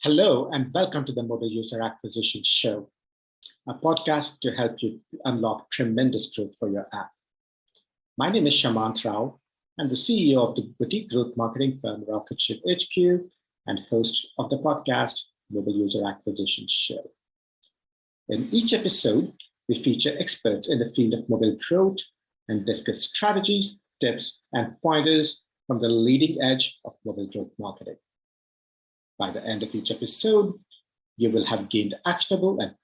Hello, and welcome to the Mobile User Acquisition Show, a podcast to help you unlock tremendous growth for your app. My name is Shamant Rao. I'm the CEO of the boutique growth marketing firm Rocketship HQ and host of the podcast Mobile User Acquisition Show. In each episode, we feature experts in the field of mobile growth and discuss strategies, tips, and pointers from the leading edge of mobile growth marketing. By the end of each episode, you will have gained actionable and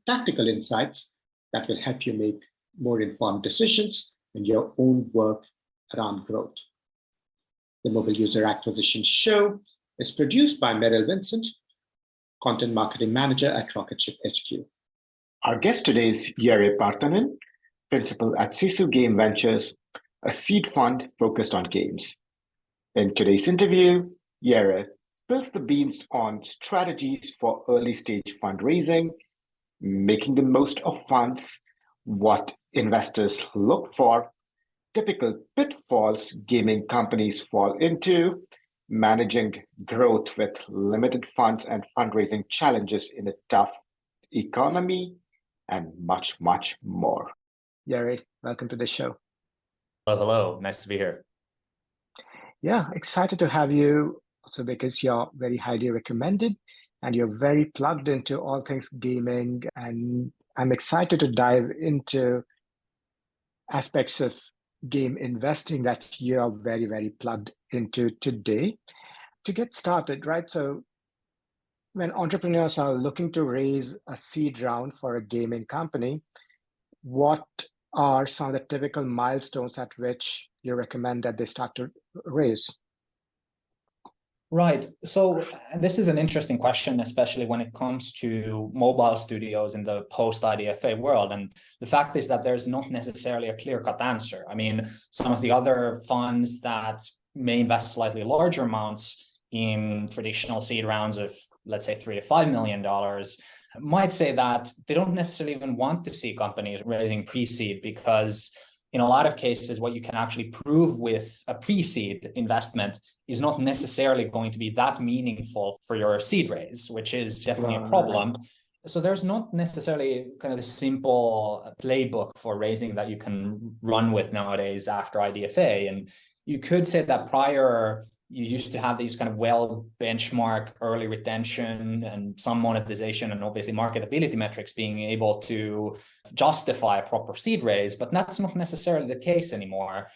tactical insights that will help you make more informed decisions in your own work around growth. The Mobile User Acquisition Show is produced by Meryl Vincent, Content Marketing Manager at Rocketship HQ. Our guest today is Jere Partanen, Principal at Sisu Game Ventures, a seed fund focused on games. In today's interview, Jere spills the beans on strategies for early stage fundraising, making the most of funds, what investors look for, typical pitfalls gaming companies fall into, managing growth with limited funds and fundraising challenges in a tough economy, and much, much more. Jere, welcome to the show. Hello. Nice to be here. Yeah, excited to have you. Also because you're very highly recommended and you're very plugged into all things gaming, and I'm excited to dive into aspects of game investing that you're very, very plugged into today. To get started, right? So when entrepreneurs are looking to raise a seed round for a gaming company, what are some of the typical milestones at which you recommend that they start to raise? Right. So this is an interesting question, especially when it comes to mobile studios in the post-IDFA world. And the fact is that there's not necessarily a clear-cut answer. I mean, some of the other funds that may invest slightly larger amounts in traditional seed rounds of, let's say, $3 to $5 million might say that they don't necessarily even want to see companies raising pre-seed, because in a lot of cases, what you can actually prove with a pre-seed investment is not necessarily going to be that meaningful for your seed raise, which is definitely a problem. So there's not necessarily kind of the simple playbook for raising that you can run with nowadays after IDFA. And you could say that prior, you used to have these kind of well benchmark early retention and some monetization and obviously marketability metrics being able to justify a proper seed raise, but that's not necessarily the case anymore.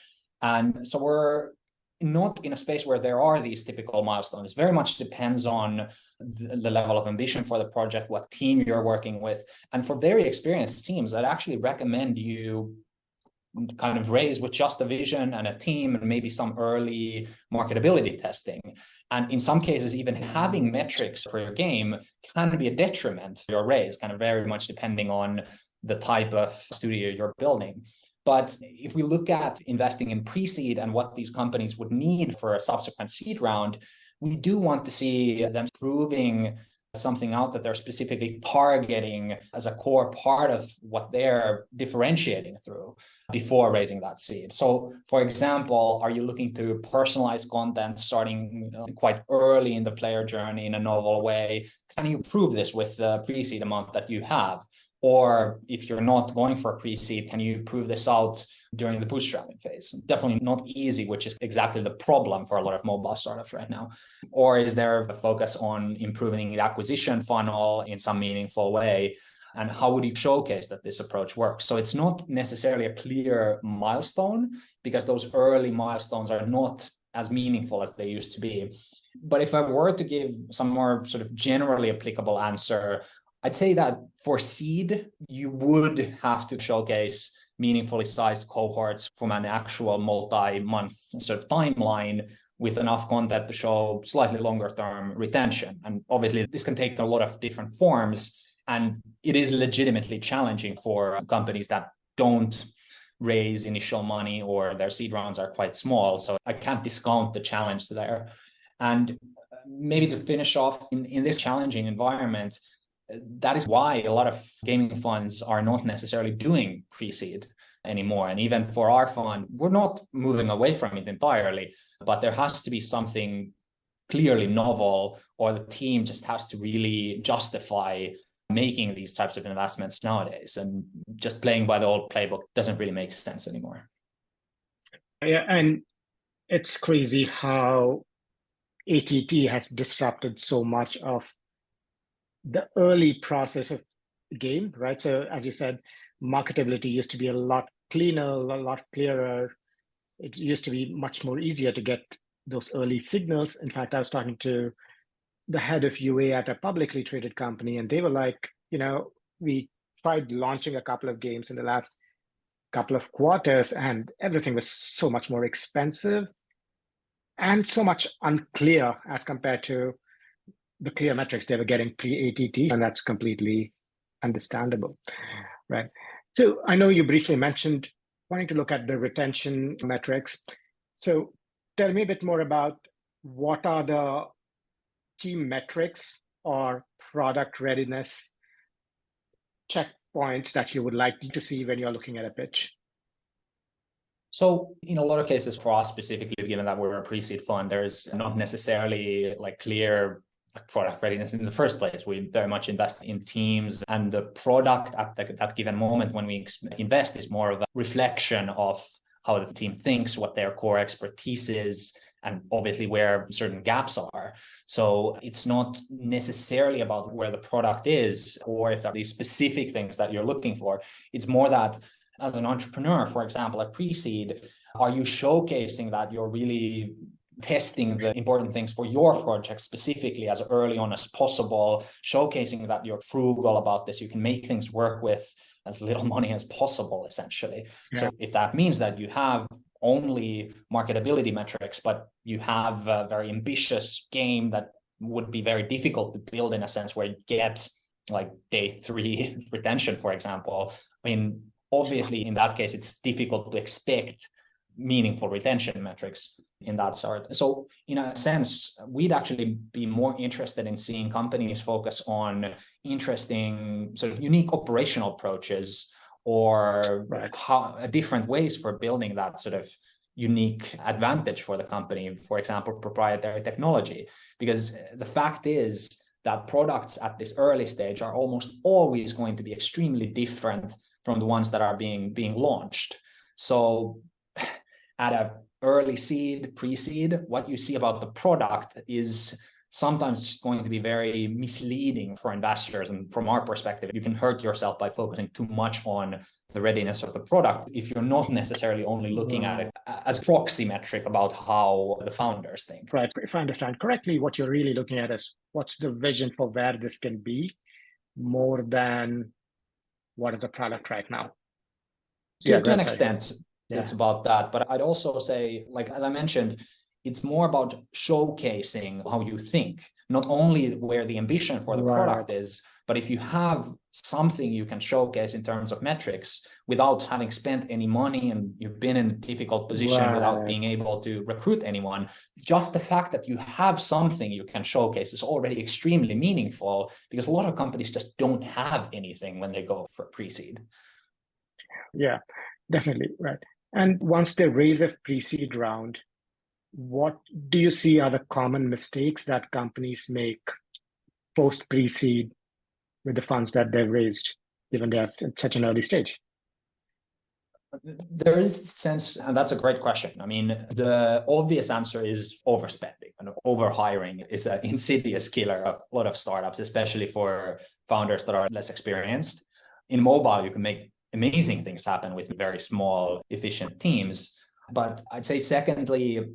And so we're not in a space where there are these typical milestones. It very much depends on the level of ambition for the project, what team you're working with. And for very experienced teams, I'd actually recommend you kind of raise with just a vision and a team and maybe some early marketability testing. And in some cases, even having metrics for your game can be a detriment to your raise, kind of very much depending on the type of studio you're building. But if we look at investing in pre-seed and what these companies would need for a subsequent seed round, we do want to see them proving something out that they're specifically targeting as a core part of what they're differentiating through before raising that seed. So, for example, are you looking to personalize content starting quite early in the player journey in a novel way? Can you prove this with the pre-seed amount that you have? Or if you're not going for a pre-seed, can you prove this out during the bootstrapping phase? Definitely not easy, which is exactly the problem for a lot of mobile startups right now. Or is there a focus on improving the acquisition funnel in some meaningful way? And how would you showcase that this approach works? So it's not necessarily a clear milestone, because those early milestones are not as meaningful as they used to be. But if I were to give some more sort of generally applicable answer, I'd say that for seed, you would have to showcase meaningfully sized cohorts from an actual multi-month sort of timeline with enough content to show slightly longer term retention. And obviously, this can take a lot of different forms, and it is legitimately challenging for companies that don't raise initial money or their seed rounds are quite small. So I can't discount the challenge there. And maybe to finish off in this challenging environment, that is why a lot of gaming funds are not necessarily doing pre-seed anymore. And even for our fund, we're not moving away from it entirely, but there has to be something clearly novel, or the team just has to really justify making these types of investments nowadays. And just playing by the old playbook doesn't really make sense anymore. Yeah, and it's crazy how ATT has disrupted so much of the early process of the game, right? So as you said, marketability used to be a lot cleaner, a lot clearer. It used to be much more easier to get those early signals. In fact, I was talking to the head of UA at a publicly traded company, and they were like, we tried launching a couple of games in the last couple of quarters, and everything was so much more expensive and so much unclear as compared to the clear metrics they were getting pre-ATT, and that's completely understandable, right? So I know you briefly mentioned wanting to look at the retention metrics. So tell me a bit more about what are the key metrics or product readiness checkpoints that you would like to see when you're looking at a pitch? So in a lot of cases for us specifically, given that we're a pre-seed fund, there's not necessarily like clear product readiness in the first place. We very much invest in teams, and the product at that given moment when we invest is more of a reflection of how the team thinks, what their core expertise is, and obviously where certain gaps are. So it's not necessarily about where the product is or if there are these specific things that you're looking for. It's more that as an entrepreneur, for example, at pre-seed, are you showcasing that you're really testing the important things for your project specifically as early on as possible, showcasing that you're frugal about this, you can make things work with as little money as possible, essentially. Yeah. So if that means that you have only marketability metrics, but you have a very ambitious game that would be very difficult to build in a sense where you get like day 3 retention, for example, I mean, obviously in that case, it's difficult to expect meaningful retention metrics in that sort. So in a sense, we'd actually be more interested in seeing companies focus on interesting sort of unique operational approaches or different ways for building that sort of unique advantage for the company, for example, proprietary technology. Because the fact is that products at this early stage are almost always going to be extremely different from the ones that are being launched. So at an early seed, pre-seed, what you see about the product is sometimes just going to be very misleading for investors. And from our perspective, you can hurt yourself by focusing too much on the readiness of the product if you're not necessarily only looking at it as a proxy metric about how the founders think. Right. If I understand correctly, what you're really looking at is what's the vision for where this can be more than what is the product right now. To an extent, it's about that. But I'd also say, like, as I mentioned, it's more about showcasing how you think, not only where the ambition for the product is, but if you have something you can showcase in terms of metrics without having spent any money and you've been in a difficult position without being able to recruit anyone, just the fact that you have something you can showcase is already extremely meaningful, because a lot of companies just don't have anything when they go for pre-seed. Yeah, definitely. Right. And once they raise a pre-seed round, what do you see are the common mistakes that companies make post pre-seed with the funds that they've raised, given they're at such an early stage? There is a sense, and that's a great question. I mean, the obvious answer is overspending, and overhiring is an insidious killer of a lot of startups, especially for founders that are less experienced. In mobile, you can make amazing things happen with very small, efficient teams. But I'd say secondly,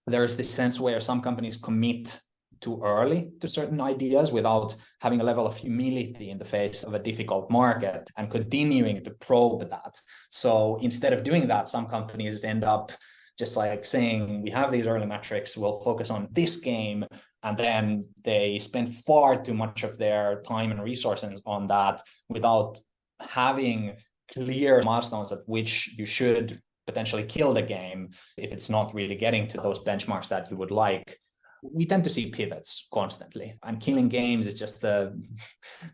there's this sense where some companies commit too early to certain ideas without having a level of humility in the face of a difficult market and continuing to probe that. So instead of doing that, some companies end up just like saying, we have these early metrics, we'll focus on this game. And then they spend far too much of their time and resources on that without having clear milestones at which you should potentially kill the game if it's not really getting to those benchmarks that you would like. We tend to see pivots constantly, and killing games is just the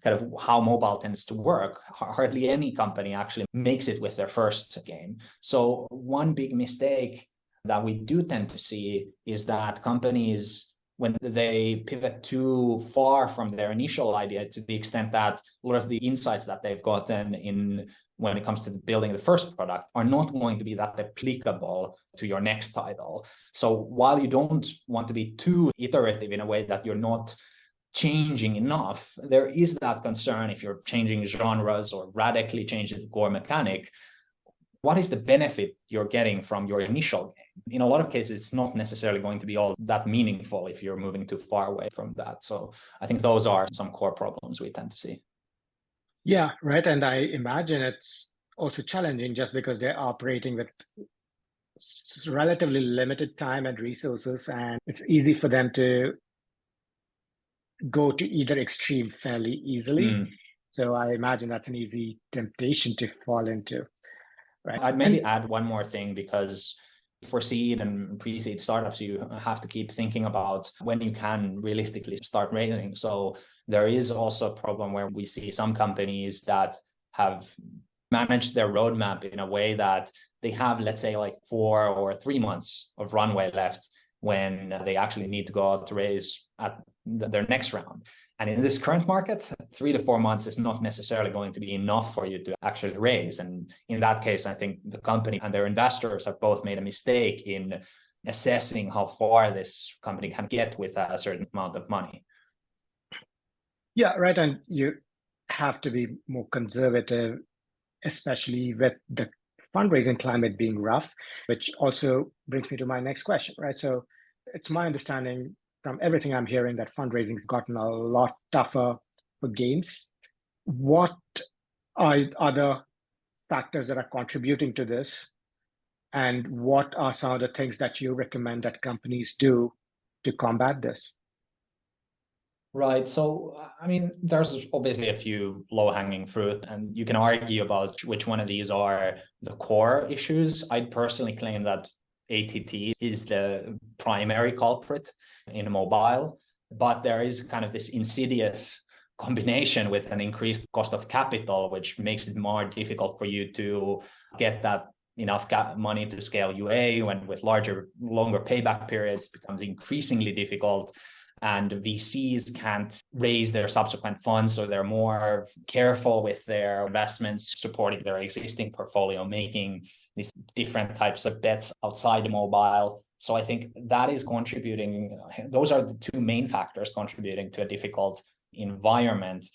kind of how mobile tends to work. Hardly any company actually makes it with their first game. So one big mistake that we do tend to see is that companies when they pivot too far from their initial idea, to the extent that a lot of the insights that they've gotten in when it comes to building the first product are not going to be that applicable to your next title. So while you don't want to be too iterative in a way that you're not changing enough, there is that concern if you're changing genres or radically changing the core mechanic. What is the benefit you're getting from your initial game? In a lot of cases, it's not necessarily going to be all that meaningful if you're moving too far away from that. So I think those are some core problems we tend to see. Yeah, right. And I imagine it's also challenging just because they're operating with relatively limited time and resources, and it's easy for them to go to either extreme fairly easily. So I imagine that's an easy temptation to fall into. Right. I'd maybe add one more thing, because for seed and pre-seed startups, you have to keep thinking about when you can realistically start raising. So there is also a problem where we see some companies that have managed their roadmap in a way that they have, let's say, like 4 or 3 months of runway left when they actually need to go out to raise at their next round. And in this current market, 3 to 4 months is not necessarily going to be enough for you to actually raise. And in that case, I think the company and their investors have both made a mistake in assessing how far this company can get with a certain amount of money. Yeah, right. And you have to be more conservative, especially with the fundraising climate being rough, which also brings me to my next question, right? So it's my understanding from everything I'm hearing that fundraising has gotten a lot tougher for games. What are other factors that are contributing to this? And what are some of the things that you recommend that companies do to combat this? Right. So, I mean, there's obviously a few low-hanging fruit, and you can argue about which one of these are the core issues. I'd personally claim that ATT is the primary culprit in mobile, but there is kind of this insidious combination with an increased cost of capital, which makes it more difficult for you to get that enough money to scale UA, when with longer payback periods becomes increasingly difficult. And VCs can't raise their subsequent funds, so they're more careful with their investments, supporting their existing portfolio, making these different types of bets outside the mobile. So I think that is contributing. Those are the two main factors contributing to a difficult environment.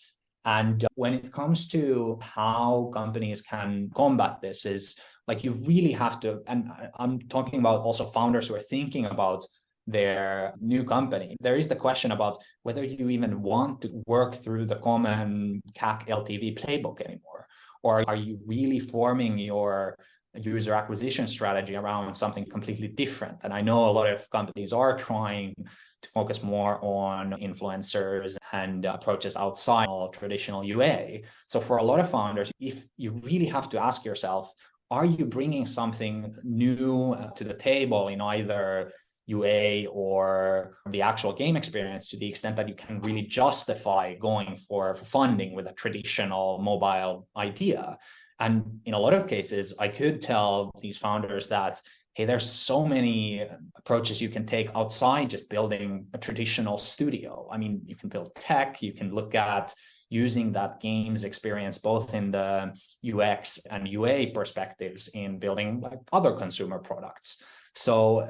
And when it comes to how companies can combat this, is like you really have to, and I'm talking about also founders who are thinking about their new company. There is the question about whether you even want to work through the common CAC LTV playbook anymore, or are you really forming your user acquisition strategy around something completely different? And I know a lot of companies are trying to focus more on influencers and approaches outside of traditional UA. So for a lot of founders, if you really have to ask yourself, are you bringing something new to the table in either UA or the actual game experience, to the extent that you can really justify going for funding with a traditional mobile idea? And in a lot of cases, I could tell these founders that, hey, there's so many approaches you can take outside just building a traditional studio. I mean, you can build tech, you can look at using that games experience, both in the UX and UA perspectives, in building like other consumer products. So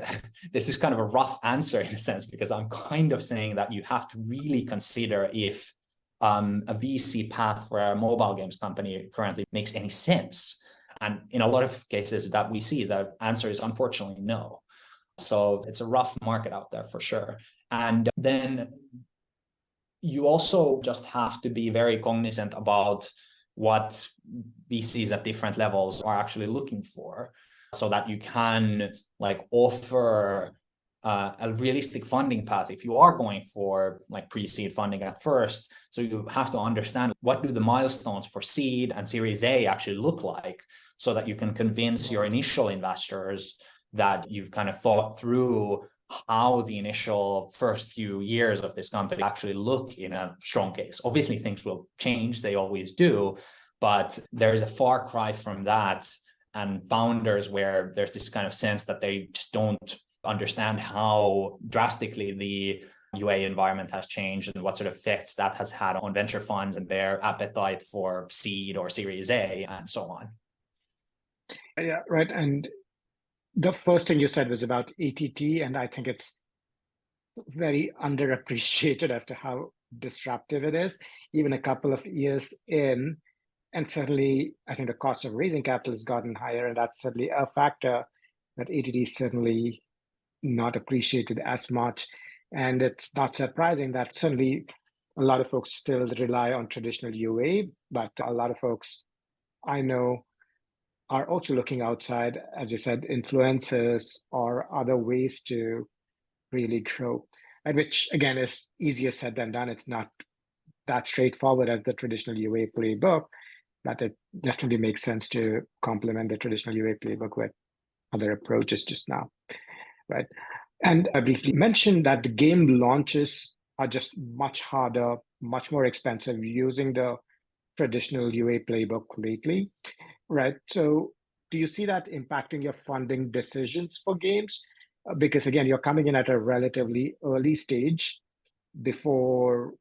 this is kind of a rough answer in a sense, because I'm kind of saying that you have to really consider if a VC path for a mobile games company currently makes any sense. And in a lot of cases that we see, the answer is unfortunately no. So it's a rough market out there for sure. And then you also just have to be very cognizant about what VCs at different levels are actually looking for, so that you can like offer a realistic funding path if you are going for like pre-seed funding at first. So you have to understand, what do the milestones for seed and Series A actually look like, so that you can convince your initial investors that you've kind of thought through how the initial first few years of this company actually look in a strong case. Obviously, things will change, they always do, but there is a far cry from that. And founders where there's this kind of sense that they just don't understand how drastically the UA environment has changed and what sort of effects that has had on venture funds and their appetite for seed or Series A and so on. Yeah, right. And the first thing you said was about ATT, and I think it's very underappreciated as to how disruptive it is, even a couple of years in. And certainly, I think the cost of raising capital has gotten higher, and that's certainly a factor that ATT is certainly not appreciated as much. And it's not surprising that certainly a lot of folks still rely on traditional UA, but a lot of folks I know are also looking outside, as you said, influencers or other ways to really grow, and which again is easier said than done. It's not that straightforward as the traditional UA playbook, but it definitely makes sense to complement the traditional UA playbook with other approaches just now, right? And I briefly mentioned that the game launches are just much harder, much more expensive using the traditional UA playbook lately, right? So do you see that impacting your funding decisions for games? Because again, you're coming in at a relatively early stage before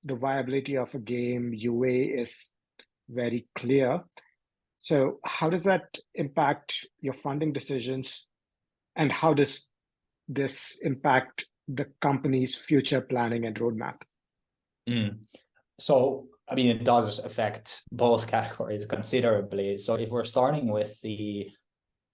the viability of a game UA is very clear. So how does that impact your funding decisions, and how does this impact the company's future planning and roadmap? So, I mean, it does affect both categories considerably. So if we're starting with the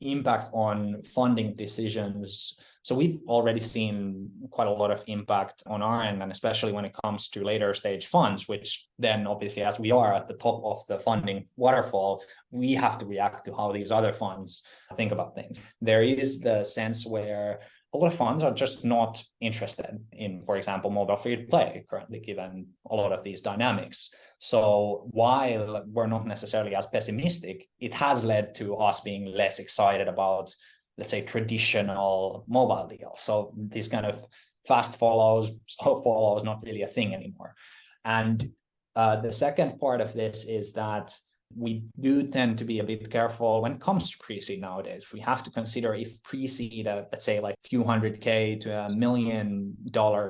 impact on funding decisions, so we've already seen quite a lot of impact on our end, and especially when it comes to later stage funds, which then obviously, as we are at the top of the funding waterfall, we have to react to how these other funds think about things. There is the sense where a lot of funds are just not interested in, for example, mobile free-to-play currently, given a lot of these dynamics. So while we're not necessarily as pessimistic, it has led to us being less excited about, let's say, traditional mobile deals. So these kind of fast follows, slow follows, not really a thing anymore. And the second part of this is that we do tend to be a bit careful when it comes to pre-seed nowadays. We have to consider if pre-seed, let's say like a few $100K to $1 million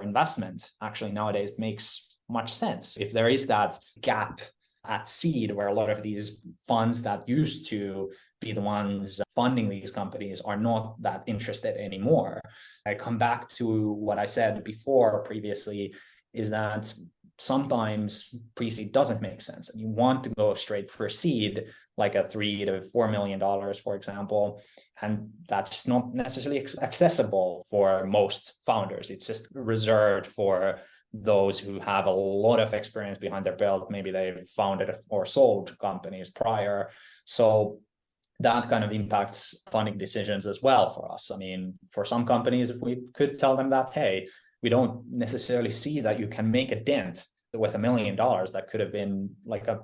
investment actually nowadays makes much sense. If there is that gap at seed where a lot of these funds that used to be the ones funding these companies are not that interested anymore. I come back to what I said before previously, is that sometimes pre-seed doesn't make sense, and you want to go straight for seed, like a $3 to $4 million, for example, and that's not necessarily accessible for most founders. It's just reserved for those who have a lot of experience behind their belt. Maybe they've founded or sold companies prior. So that kind of impacts funding decisions as well for us. I mean, for some companies, if we could tell them that, hey, we don't necessarily see that you can make a dent with $1 million, that could have been like a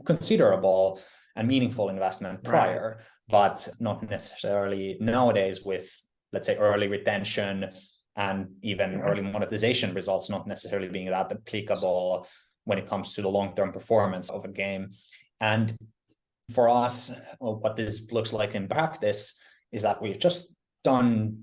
considerable and meaningful investment prior, right, but not necessarily nowadays with, let's say, early retention and even early monetization results not necessarily being that applicable when it comes to the long-term performance of a game. And for us, what this looks like in practice is that we've just done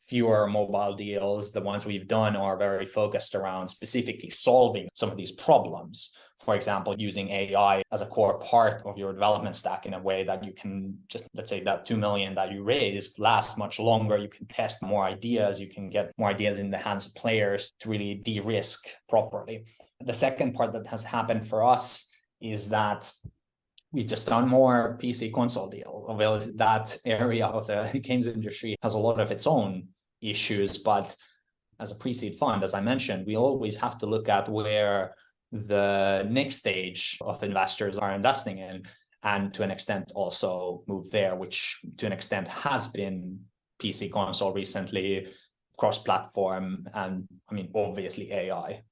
fewer mobile deals. The ones we've done are very focused around specifically solving some of these problems. For example, using AI as a core part of your development stack in a way that you can just, let's say that 2 million that you raise lasts much longer. You can test more ideas. You can get more ideas in the hands of players to really de-risk properly. The second part that has happened for us is that we've just done more PC console deals. Well, that area of the games industry has a lot of its own issues, but as a pre-seed fund, as I mentioned, we always have to look at where the next stage of investors are investing in, and to an extent also move there, which to an extent has been PC console recently, cross-platform, and I mean, obviously AI.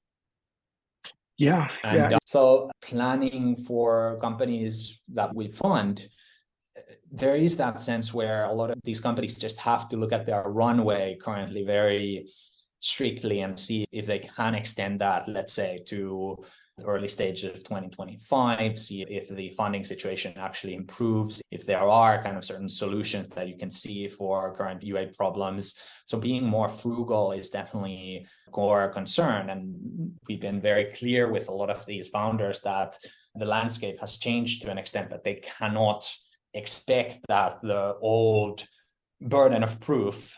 So planning for companies that we fund, there is that sense where a lot of these companies just have to look at their runway currently very strictly and see if they can extend that, let's say, to the early stages of 2025, see if the funding situation actually improves, if there are kind of certain solutions that you can see for current UA problems. So being more frugal is definitely a core concern. And we've been very clear with a lot of these founders that the landscape has changed to an extent that they cannot expect that the old burden of proof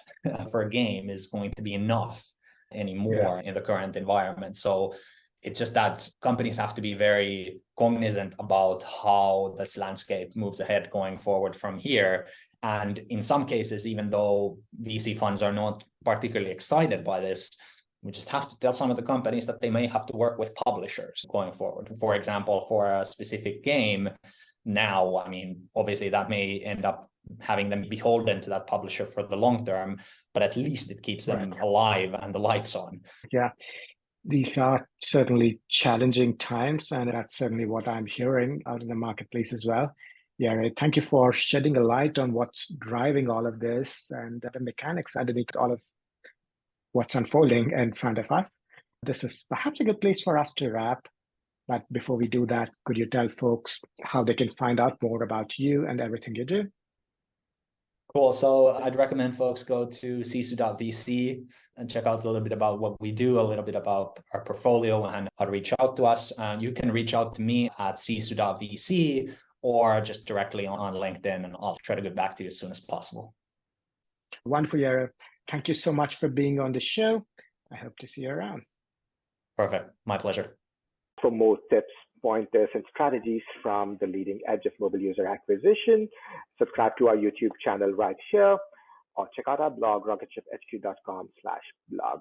for a game is going to be enough anymore in the current environment. So it's just that companies have to be very cognizant about how this landscape moves ahead going forward from here. And in some cases, even though VC funds are not particularly excited by this, we just have to tell some of the companies that they may have to work with publishers going forward. For example, for a specific game now, I mean, obviously that may end up having them beholden to that publisher for the long term, but at least it keeps them alive and the lights on. Yeah. These are certainly challenging times, and that's certainly what I'm hearing out in the marketplace as well. Yeah, thank you for shedding a light on what's driving all of this and the mechanics underneath all of what's unfolding in front of us. This is perhaps a good place for us to wrap. But before we do that, could you tell folks how they can find out more about you and everything you do? Cool. So I'd recommend folks go to sisu.vc and check out a little bit about what we do, a little bit about our portfolio and how to reach out to us. You can reach out to me at sisu.vc or just directly on LinkedIn, and I'll try to get back to you as soon as possible. Wonderful, Jere. Thank you so much for being on the show. I hope to see you around. Perfect. My pleasure. For more tips, pointers, and strategies from the leading edge of mobile user acquisition, subscribe to our YouTube channel right here, or check out our blog, rocketship.hq.com/blog.